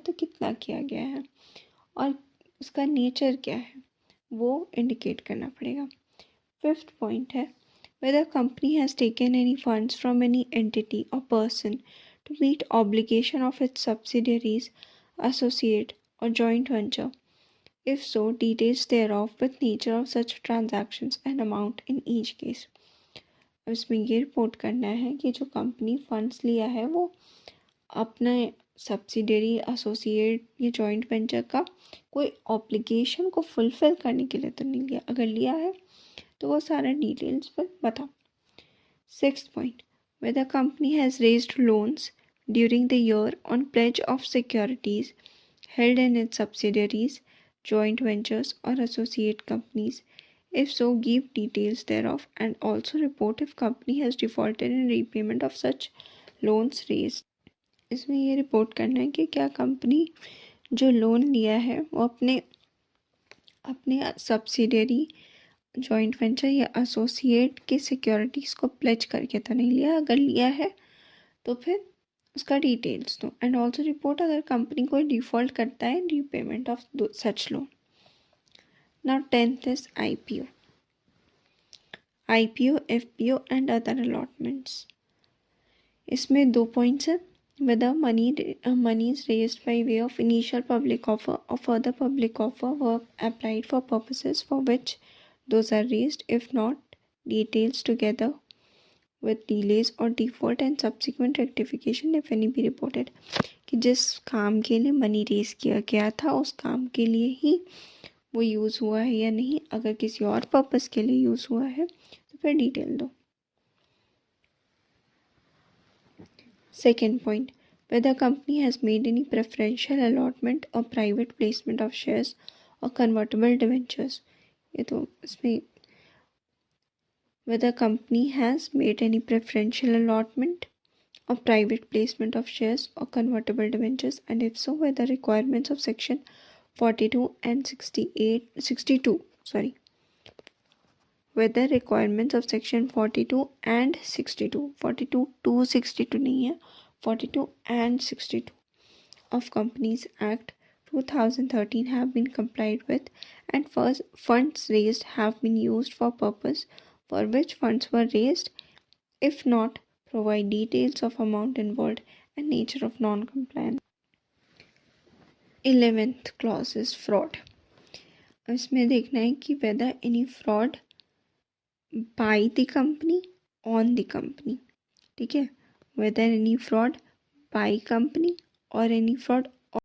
तो कितना किया गया है और उसका नेचर क्या है वो इंडिकेट करना पड़ेगा। फिफ्थ पॉइंट है whether company has taken any funds from any entity or person to meet obligation of its subsidiaries, associate or joint venture. If so, details thereof with nature of such transactions and amount in each case. अब इसमें ये report करना है कि जो company funds लिया है वो अपने सब्सिडरी एसोसिएट या जॉइंट वेंचर का कोई ऑब्लिगेशन को फुलफिल करने के लिए तो नहीं लिया, अगर लिया है तो वो सारा डिटेल्स पर बताओ। Sixth point whether company has raised loans during the year on pledge of securities held in its subsidiaries, joint ventures or associate companies. If so, give details thereof and also report if company has defaulted in repayment of such loans raised. इसमें ये report करना है कि क्या company जो loan लिया है वो अपने सब्सिडियरी जॉइंट वेंचर या एसोसिएट की सिक्योरिटीज़ को प्लेज करके तो नहीं लिया, अगर लिया है तो फिर उसका डिटेल्स दो एंड ऑल्सो रिपोर्ट अगर कंपनी कोई डिफ़ॉल्ट करता है repayment of such loan. Now 10th is IPO, FPO and other allotments. इसमें 2 पॉइंट्स है whether money is raised by way of initial public offer or further public offer were applied for purposes for which those are raised. If not, details together with delays or default and subsequent rectification if any be reported. कि जिस काम के लिए money raise किया गया था उस काम के लिए ही वो यूज़ हुआ है या नहीं, अगर किसी और पर्पस के लिए यूज़ हुआ है तो फिर डिटेल दो। Second point, whether company has made any preferential allotment or private placement of shares or convertible debentures. ये तो इसमें whether company has made any preferential allotment or private placement of shares or convertible debentures, and if so, whether requirements of section 42 and 62 whether requirements of section 42 and 62 42 to 62 नहीं है 42 and 62 of Companies Act 2013 have been complied with, and first funds raised have been used for purpose for which funds were raised. If not, provide details of amount involved and nature of non-compliance. 11th clause is fraud. इसमें देखना है कि whether any fraud by the company on the company, ठीक है, whether any fraud by company or any fraud